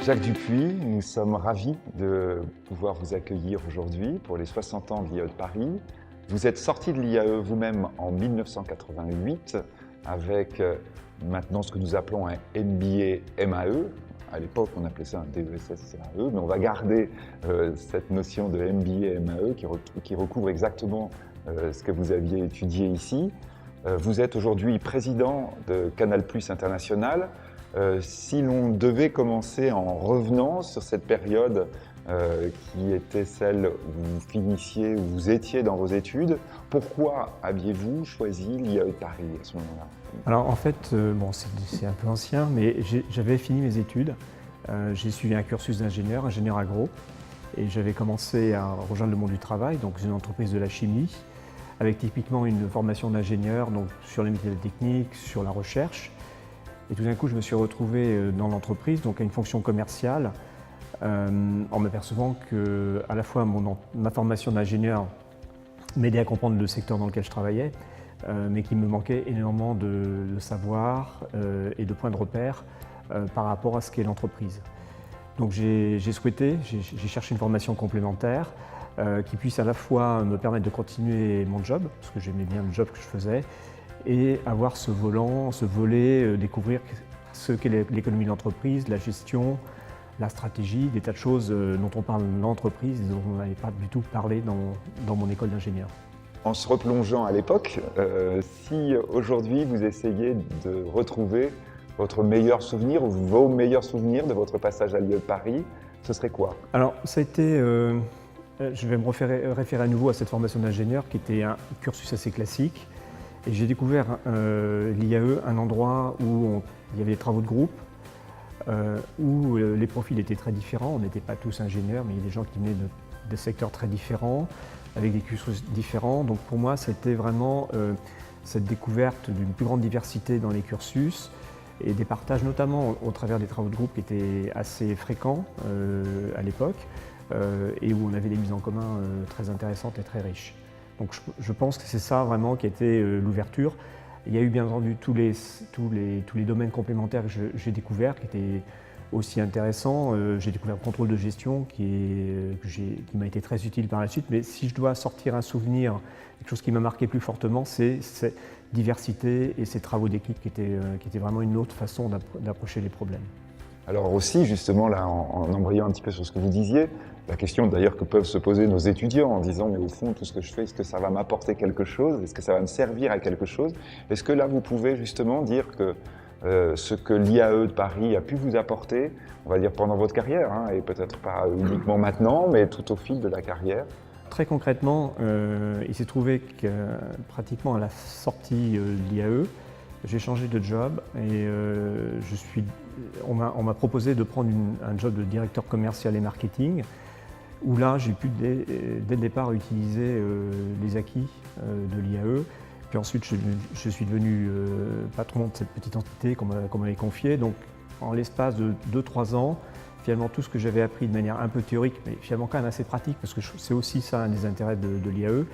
Jacques Dupuis, nous sommes ravis de pouvoir vous accueillir aujourd'hui pour les 60 ans de l'IAE de Paris. Vous êtes sorti de l'IAE vous-même en 1988 avec maintenant ce que nous appelons un MBA MAE. À l'époque, on appelait ça un DESS CAE, mais on va garder cette notion de MBA MAE qui recouvre exactement ce que vous aviez étudié ici. Vous êtes aujourd'hui président de Canal+ International. Si l'on devait commencer en revenant sur cette période qui était celle où vous finissiez, où vous étiez dans vos études, pourquoi aviez-vous choisi l'IAE de Paris à ce moment-là? Alors en fait, bon, c'est un peu ancien, mais j'avais fini mes études. J'ai suivi un cursus d'ingénieur, ingénieur agro, et j'avais commencé à rejoindre le monde du travail, donc une entreprise de la chimie, avec typiquement une formation d'ingénieur donc sur les métiers de la technique, sur la recherche. Et tout d'un coup, je me suis retrouvé dans l'entreprise, donc à une fonction commerciale, en m'apercevant que à la fois ma formation d'ingénieur m'aidait à comprendre le secteur dans lequel je travaillais, mais qu'il me manquait énormément de savoir et de points de repère par rapport à ce qu'est l'entreprise. Donc j'ai cherché une formation complémentaire qui puisse à la fois me permettre de continuer mon job, parce que j'aimais bien le job que je faisais, et avoir ce volet, découvrir ce qu'est l'économie de l'entreprise, la gestion, la stratégie, des tas de choses dont on parle dans l'entreprise et dont on n'avait pas du tout parlé dans mon école d'ingénieur. En se replongeant à l'époque, si aujourd'hui vous essayez de retrouver votre meilleur souvenir ou vos meilleurs souvenirs de votre passage à l'IAE de Paris, ce serait quoi? Alors ça a été, je vais me référer à nouveau à cette formation d'ingénieur qui était un cursus assez classique. Et j'ai découvert l'IAE, un endroit où il y avait des travaux de groupe, où les profils étaient très différents. On n'était pas tous ingénieurs, mais il y a des gens qui venaient de secteurs très différents, avec des cursus différents. Donc pour moi, c'était vraiment cette découverte d'une plus grande diversité dans les cursus et des partages, notamment au travers des travaux de groupe qui étaient assez fréquents à l'époque et où on avait des mises en commun très intéressantes et très riches. Donc je pense que c'est ça vraiment qui a été l'ouverture. Il y a eu bien entendu tous les domaines complémentaires que j'ai découverts qui étaient aussi intéressants. J'ai découvert le contrôle de gestion qui m'a été très utile par la suite. Mais si je dois sortir un souvenir, quelque chose qui m'a marqué plus fortement, c'est cette diversité et ces travaux d'équipe qui étaient vraiment une autre façon d'approcher les problèmes. Alors aussi, justement, là, en embrayant un petit peu sur ce que vous disiez, la question d'ailleurs que peuvent se poser nos étudiants en disant « mais au fond, tout ce que je fais, est-ce que ça va m'apporter quelque chose? Est-ce que ça va me servir à quelque chose ?» Est-ce que là, vous pouvez justement dire que ce que l'IAE de Paris a pu vous apporter, on va dire pendant votre carrière, hein, et peut-être pas uniquement maintenant, mais tout au fil de la carrière? Très concrètement, il s'est trouvé que pratiquement à la sortie de l'IAE, j'ai changé de job et on m'a proposé de prendre un job de directeur commercial et marketing, où là j'ai pu dès le départ utiliser les acquis de l'IAE. Puis ensuite je suis devenu patron de cette petite entité qu'on m'avait confiée. Donc en l'espace de 2-3 ans, finalement tout ce que j'avais appris de manière un peu théorique, mais finalement quand même assez pratique, parce que c'est aussi ça un des intérêts de l'IAE,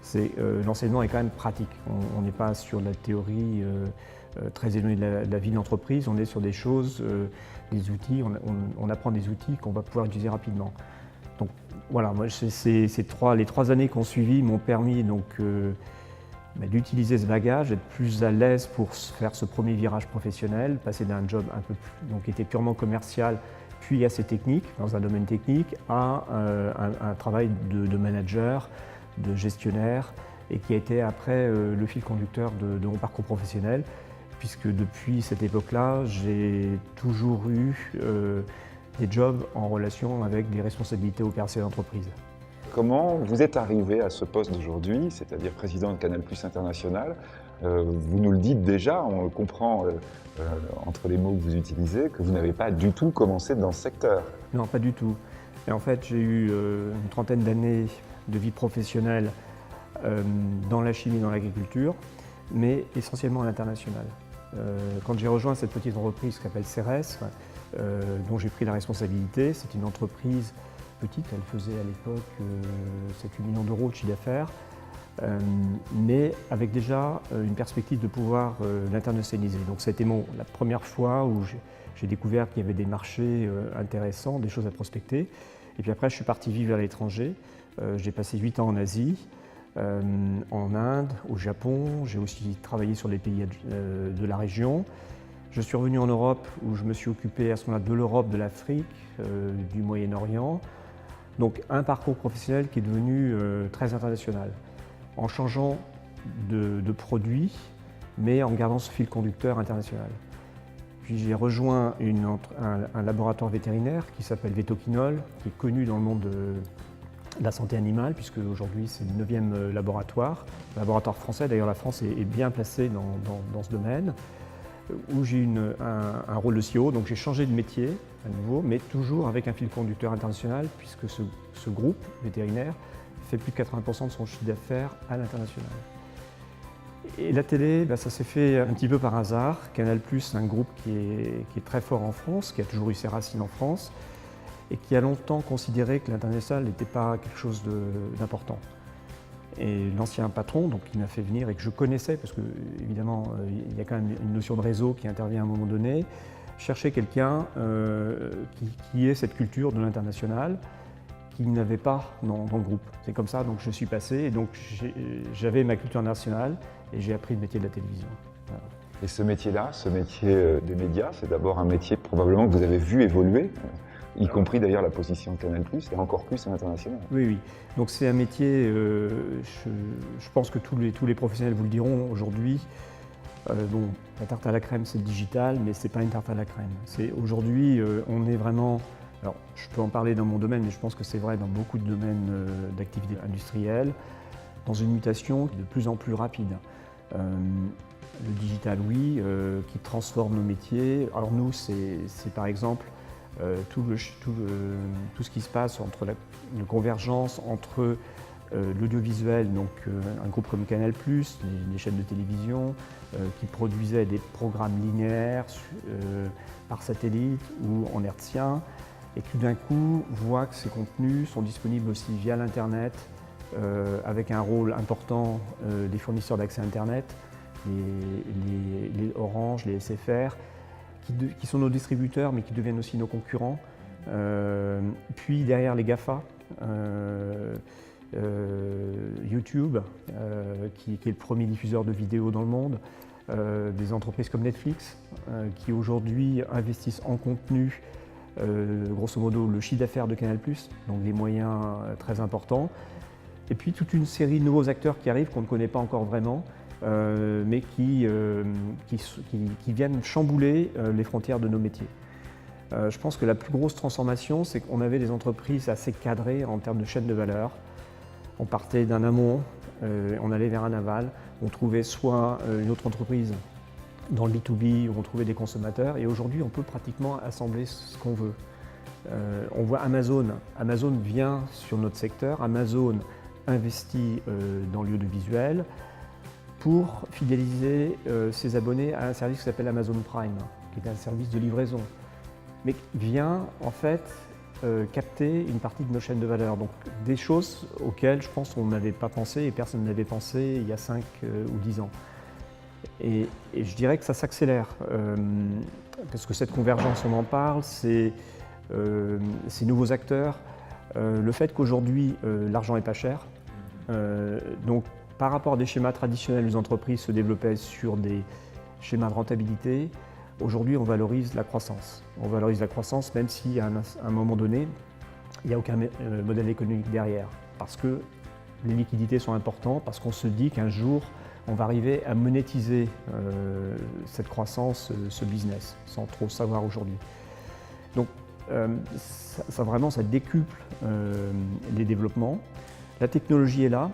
c'est l'enseignement est quand même pratique. On n'est pas sur la théorie très éloignée de la vie d'entreprise, on est sur des choses, des outils, on apprend des outils qu'on va pouvoir utiliser rapidement. Donc voilà, moi, les 3 années qui ont suivi m'ont permis d'utiliser ce bagage, d'être plus à l'aise pour faire ce premier virage professionnel, passer d'un job qui était purement commercial, puis assez technique, dans un domaine technique, à un travail de manager, de gestionnaire, et qui a été après le fil conducteur de mon parcours professionnel, puisque depuis cette époque-là, j'ai toujours eu des jobs en relation avec des responsabilités opérationnelles d'entreprise. Comment vous êtes arrivé à ce poste d'aujourd'hui, c'est-à-dire président de Canal+ International? Vous nous le dites déjà, on le comprend entre les mots que vous utilisez, que vous n'avez pas du tout commencé dans ce secteur. Non, pas du tout. Et en fait, j'ai eu une trentaine d'années de vie professionnelle dans la chimie, dans l'agriculture, mais essentiellement à l'international. Quand j'ai rejoint cette petite entreprise qui s'appelle Ceres, dont j'ai pris la responsabilité, c'est une entreprise petite, elle faisait à l'époque 7-8 millions d'euros de chiffre d'affaires, mais avec déjà une perspective de pouvoir l'internationaliser. Donc ça a été la première fois où j'ai découvert qu'il y avait des marchés intéressants, des choses à prospecter. Et puis après, je suis parti vivre à l'étranger. J'ai passé 8 ans en Asie, en Inde, au Japon. J'ai aussi travaillé sur les pays de la région. Je suis revenu en Europe où je me suis occupé à ce moment-là de l'Europe, de l'Afrique, du Moyen-Orient. Donc un parcours professionnel qui est devenu très international, en changeant de produit, mais en gardant ce fil conducteur international. Puis j'ai rejoint un laboratoire vétérinaire qui s'appelle Vétoquinol, qui est connu dans le monde de la santé animale, puisque aujourd'hui c'est le 9e laboratoire français. D'ailleurs la France est bien placée dans ce domaine, où j'ai eu un rôle de CEO. Donc j'ai changé de métier à nouveau, mais toujours avec un fil conducteur international, puisque ce groupe vétérinaire fait plus de 80% de son chiffre d'affaires à l'international. Et la télé, ça s'est fait un petit peu par hasard. Canal+, un groupe qui est très fort en France, qui a toujours eu ses racines en France, et qui a longtemps considéré que l'international n'était pas quelque chose d'important. Et l'ancien patron, donc, qui m'a fait venir et que je connaissais, parce que évidemment il y a quand même une notion de réseau qui intervient à un moment donné, cherchait quelqu'un qui ait cette culture de l'international, qu'il n'avait pas dans le groupe. C'est comme ça, donc je suis passé, et donc j'avais ma culture nationale, et j'ai appris le métier de la télévision. Voilà. Et ce métier-là, ce métier des médias, c'est d'abord un métier probablement que vous avez vu évoluer, y compris d'ailleurs la position de Canal+, et encore plus à l'international. Oui, oui. Donc c'est un métier, je pense que tous les professionnels vous le diront aujourd'hui. Bon, la tarte à la crème, c'est le digital, mais c'est pas une tarte à la crème. Aujourd'hui, on est vraiment... Alors, je peux en parler dans mon domaine, mais je pense que c'est vrai dans beaucoup de domaines d'activité industrielle, dans une mutation de plus en plus rapide. Le digital, oui, qui transforme nos métiers. Alors nous, c'est par exemple tout ce qui se passe entre la convergence entre l'audiovisuel, donc un groupe comme Canal+, les chaînes de télévision qui produisaient des programmes linéaires par satellite ou en hertzien, et qui d'un coup voit que ces contenus sont disponibles aussi via l'Internet, avec un rôle important des fournisseurs d'accès Internet, les Orange, les SFR, qui sont nos distributeurs mais qui deviennent aussi nos concurrents. Puis derrière les GAFA, YouTube, qui est le premier diffuseur de vidéos dans le monde, des entreprises comme Netflix, qui aujourd'hui investissent en contenu, grosso modo le chiffre d'affaires de Canal+, donc des moyens très importants. Et puis toute une série de nouveaux acteurs qui arrivent, qu'on ne connaît pas encore vraiment, mais qui viennent chambouler les frontières de nos métiers. Je pense que la plus grosse transformation, c'est qu'on avait des entreprises assez cadrées en termes de chaîne de valeur. On partait d'un amont, on allait vers un aval, on trouvait soit une autre entreprise dans le B2B où on trouvait des consommateurs, et aujourd'hui on peut pratiquement assembler ce qu'on veut. On voit Amazon vient sur notre secteur, Amazon investit dans l'audiovisuel pour fidéliser ses abonnés à un service qui s'appelle Amazon Prime, qui est un service de livraison, mais vient en fait capter une partie de nos chaînes de valeur. Donc des choses auxquelles je pense qu'on n'avait pas pensé et personne n'avait pensé il y a 5 ou 10 ans. Et je dirais que ça s'accélère, parce que cette convergence, on en parle, c'est ces nouveaux acteurs, le fait qu'aujourd'hui l'argent n'est pas cher, donc par rapport à des schémas traditionnels, les entreprises se développaient sur des schémas de rentabilité. Aujourd'hui, on valorise la croissance. On valorise la croissance même si à un moment donné, il n'y a aucun modèle économique derrière, parce que les liquidités sont importantes, parce qu'on se dit qu'un jour, on va arriver à monétiser cette croissance, ce business, sans trop savoir aujourd'hui. Donc, ça décuple les développements. La technologie est là,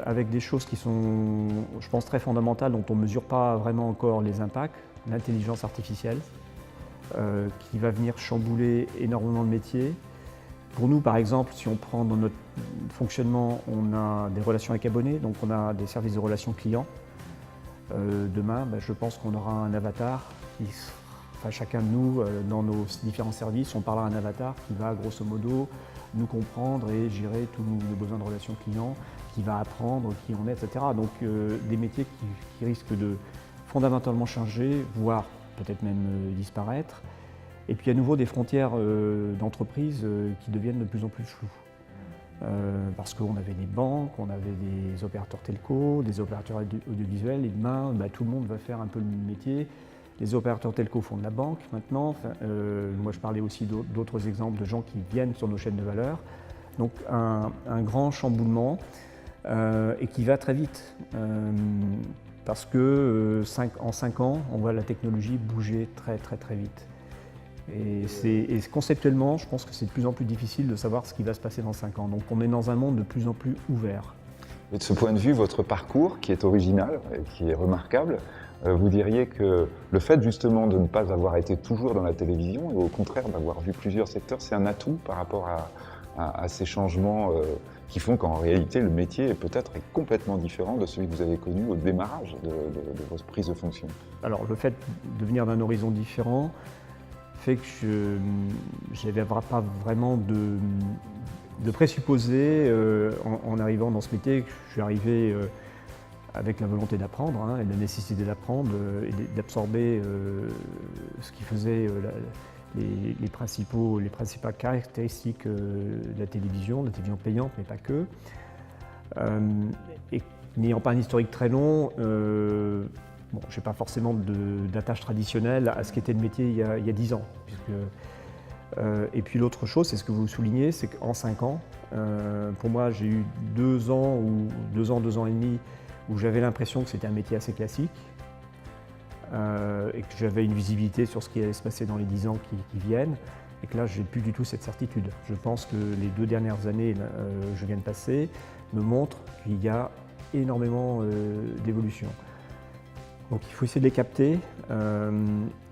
avec des choses qui sont, je pense, très fondamentales, dont on ne mesure pas vraiment encore les impacts. L'intelligence artificielle, qui va venir chambouler énormément de métiers. Pour nous, par exemple, si on prend dans notre fonctionnement, on a des relations avec abonnés, donc on a des services de relations clients. Demain, je pense qu'on aura un avatar chacun de nous, dans nos différents services, on parlera à un avatar qui va grosso modo nous comprendre et gérer tous nos besoins de relations clients, qui va apprendre qui on est, etc. Donc des métiers qui risquent de fondamentalement changer, voire peut-être même disparaître. Et puis à nouveau des frontières d'entreprise qui deviennent de plus en plus floues. Parce qu'on avait des banques, on avait des opérateurs telco, des opérateurs audiovisuels, et demain, tout le monde va faire un peu le même métier. Les opérateurs telco font de la banque maintenant. Moi, je parlais aussi d'autres exemples de gens qui viennent sur nos chaînes de valeur. Donc un grand chamboulement et qui va très vite. Parce que en 5 ans, on voit la technologie bouger très très très vite. Et conceptuellement, je pense que c'est de plus en plus difficile de savoir ce qui va se passer dans 5 ans. Donc on est dans un monde de plus en plus ouvert. Et de ce point de vue, votre parcours, qui est original et qui est remarquable, vous diriez que le fait justement de ne pas avoir été toujours dans la télévision et au contraire d'avoir vu plusieurs secteurs, c'est un atout par rapport à ces changements qui font qu'en réalité le métier peut-être est complètement différent de celui que vous avez connu au démarrage de votre prise de fonction. Alors le fait de venir d'un horizon différent fait que je n'avais pas vraiment de présupposés en arrivant dans ce métier. Je suis arrivé avec la volonté d'apprendre et la nécessité d'apprendre et d'absorber ce qui faisait les principales caractéristiques de la télévision payante, mais pas que. Et n'ayant pas un historique très long, je n'ai pas forcément d'attache traditionnelle à ce qu'était le métier il y a 10 ans. Et puis l'autre chose, c'est ce que vous soulignez, c'est qu'en 5 ans, pour moi j'ai eu 2 ans et demi, où j'avais l'impression que c'était un métier assez classique et que j'avais une visibilité sur ce qui allait se passer dans les 10 ans qui viennent, et que là j'ai plus du tout cette certitude. Je pense que les 2 dernières années que je viens de passer me montrent qu'il y a énormément d'évolution. Donc il faut essayer de les capter.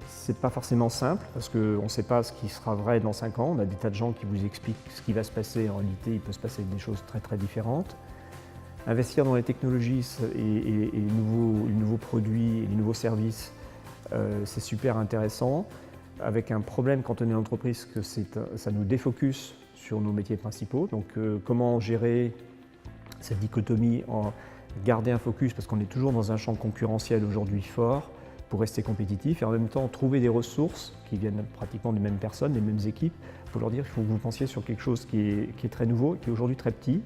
C'est pas forcément simple parce qu'on ne sait pas ce qui sera vrai dans 5 ans. On a des tas de gens qui vous expliquent ce qui va se passer. En réalité, il peut se passer des choses très très différentes. Investir dans les technologies et les nouveaux produits et les nouveaux services, c'est super intéressant. Avec un problème quand on est en entreprise, que ça nous défocus sur nos métiers principaux. Donc comment gérer cette dichotomie, garder un focus parce qu'on est toujours dans un champ concurrentiel aujourd'hui fort pour rester compétitif et en même temps trouver des ressources qui viennent pratiquement des mêmes personnes, des mêmes équipes, pour leur dire qu'il faut que vous pensiez sur quelque chose qui est très nouveau, qui est aujourd'hui très petit,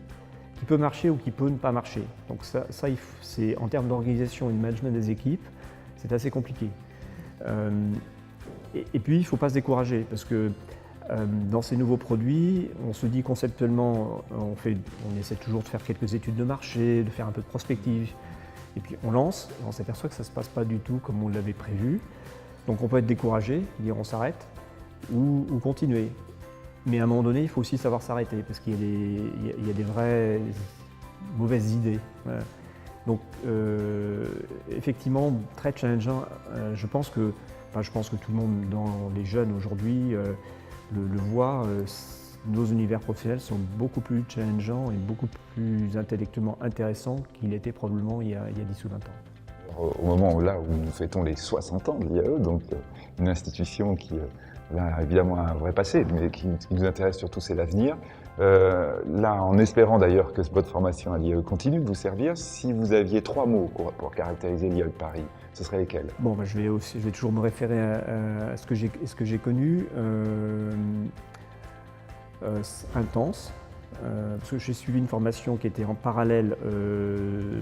qui peut marcher ou qui peut ne pas marcher. Donc ça c'est en termes d'organisation et de management des équipes, c'est assez compliqué. Et puis il ne faut pas se décourager parce que dans ces nouveaux produits, on se dit conceptuellement, on essaie toujours de faire quelques études de marché, de faire un peu de prospective. Et puis on lance, et on s'aperçoit que ça ne se passe pas du tout comme on l'avait prévu. Donc on peut être découragé, dire on s'arrête, ou continuer. Mais à un moment donné, il faut aussi savoir s'arrêter, parce qu'il y a des vraies mauvaises idées. Voilà. Donc effectivement, très challengeant. Je pense que tout le monde dans les jeunes aujourd'hui le voit. Nos univers professionnels sont beaucoup plus challengeants et beaucoup plus intellectuellement intéressants qu'ils l'étaient probablement il y a 10 ou 20 ans. Alors, au moment où nous fêtons les 60 ans de l'IAE, donc une institution qui a évidemment un vrai passé, mais qui nous intéresse surtout, c'est l'avenir. Là, en espérant d'ailleurs que votre formation à l'IAE continue de vous servir, si vous aviez 3 mots pour caractériser l'IAE de Paris, ce seraient lesquels? Bon, je vais toujours me référer à ce que j'ai connu. Intense, parce que j'ai suivi une formation qui était en parallèle de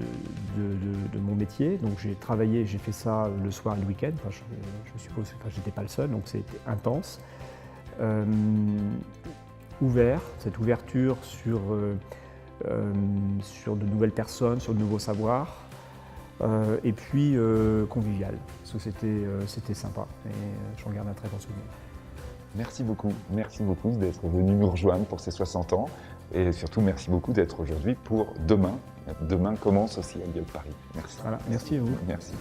mon métier, donc j'ai fait ça le soir et le week-end, je suppose, j'étais pas le seul, donc c'était intense. Ouvert, cette ouverture sur de nouvelles personnes, sur de nouveaux savoirs, et puis convivial, parce que c'était sympa, et j'en garde un très bon souvenir. Merci beaucoup d'être venu nous rejoindre pour ces 60 ans et surtout merci beaucoup d'être aujourd'hui pour demain. Demain commence aussi à l'IAE de Paris. Merci. Voilà, merci à vous. Merci.